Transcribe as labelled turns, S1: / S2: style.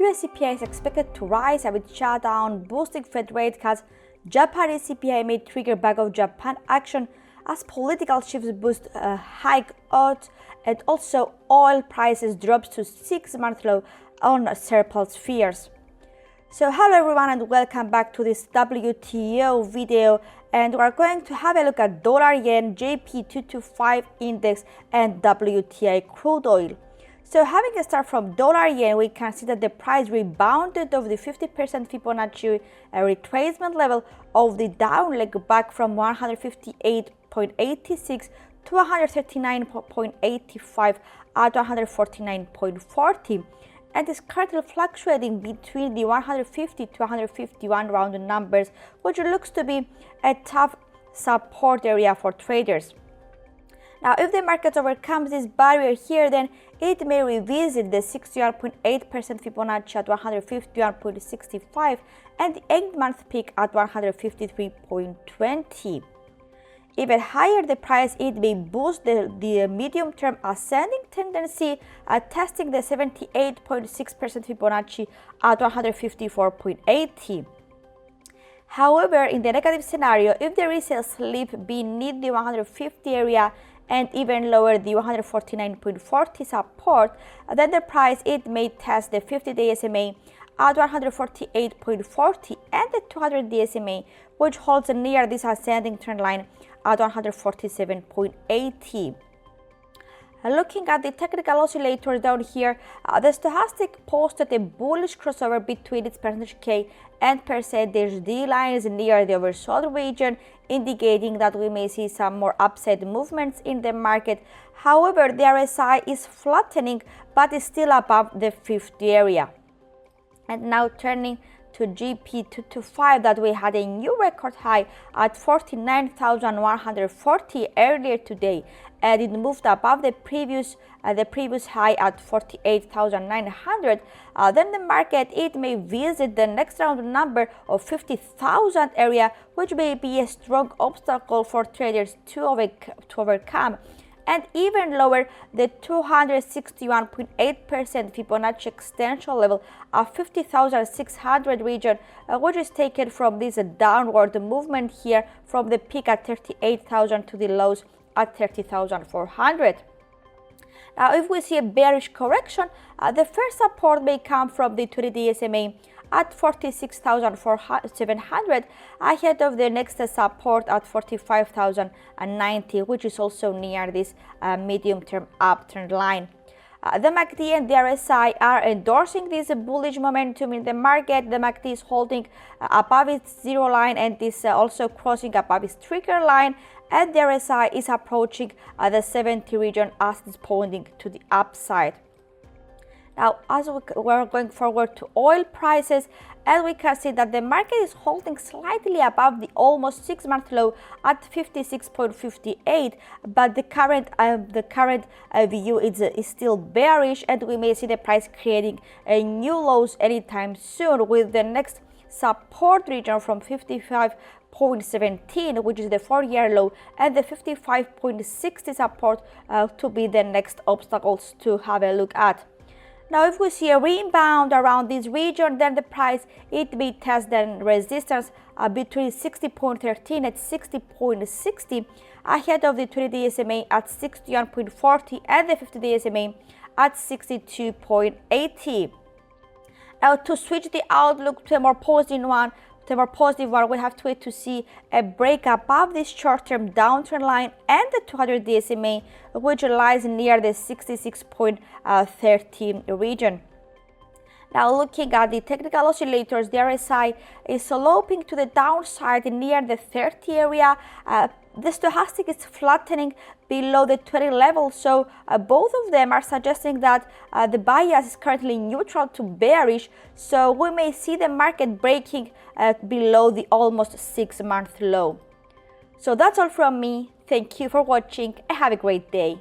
S1: USDJPY is expected to rise with shutdown, boosting Fed rate cuts. Japanese CPI may trigger Bank of Japan action as political shifts boost hike odds, and also oil prices drops to 6-month low on surplus fears. So hello everyone and welcome back to this WTO video, and we're going to have a look at dollar yen, JP225 index and WTI crude oil. So having a start from dollar yen, we can see that the price rebounded over the 50% Fibonacci retracement level of the down leg back from 158.86 to 139.85 at 149.40, and is currently fluctuating between the 150 to 151 rounded numbers, which looks to be a tough support area for traders. Now, if the market overcomes this barrier here, then it may revisit the 61.8% Fibonacci at 151.65 and the 8-month peak at 153.20. Even higher the price, it may boost the medium-term ascending tendency, testing the 78.6% Fibonacci at 154.80. However, in the negative scenario, if there is a slip beneath the 150 area and even lower the 149.40 support, then the price it may test the 50-day SMA at 148.40 and the 200-day SMA, which holds near this ascending trend line at 147.80. Looking at the technical oscillator down here, the stochastic posted a bullish crossover between its percentage K and percentage D lines near the oversold region, indicating that we may see some more upside movements in the market. However, the RSI is flattening but is still above the 50 area. And now turning to JP225, that we had a new record high at 49,140 earlier today, and it moved above the previous high at 48,900. Then the market it may visit the next round number of 50,000 area, which may be a strong obstacle for traders to overcome, and even lower the 261.8% Fibonacci extension level of 50,600 region, which is taken from this downward movement here from the peak at 38,000 to the lows at 30,400. Now, if we see a bearish correction, the first support may come from the 20-day SMA at 46,700, ahead of the next support at 45,090, which is also near this medium-term uptrend line. The MACD and the RSI are endorsing this bullish momentum in the market. The MACD is holding above its zero line and is also crossing above its trigger line, and the RSI is approaching the 70 region as it is pointing to the upside. Now, as we're going forward to oil prices, and we can see that the market is holding slightly above the almost 6-month low at 56.58, but the current view is still bearish, and we may see the price creating a new lows anytime soon, with the next support region from 55.17, which is the 4-year low, and the 55.60 support to be the next obstacles to have a look at. Now, if we see a rebound around this region, then the price it may test the resistance between 60.13 and 60.60, ahead of the 20-day SMA at 61.40 and the 50-day SMA at 62.80. Now, to switch the outlook to a more positive one, we have to wait to see a break above this short-term downtrend line and the 200-day SMA, which lies near the 66.13 region. Now, looking at the technical oscillators, the RSI is sloping to the downside near the 30 area. The stochastic is flattening below the 20 level, so both of them are suggesting that the bias is currently neutral to bearish, so we may see the market breaking below the almost 6-month low. So that's all from me. Thank you for watching and have a great day.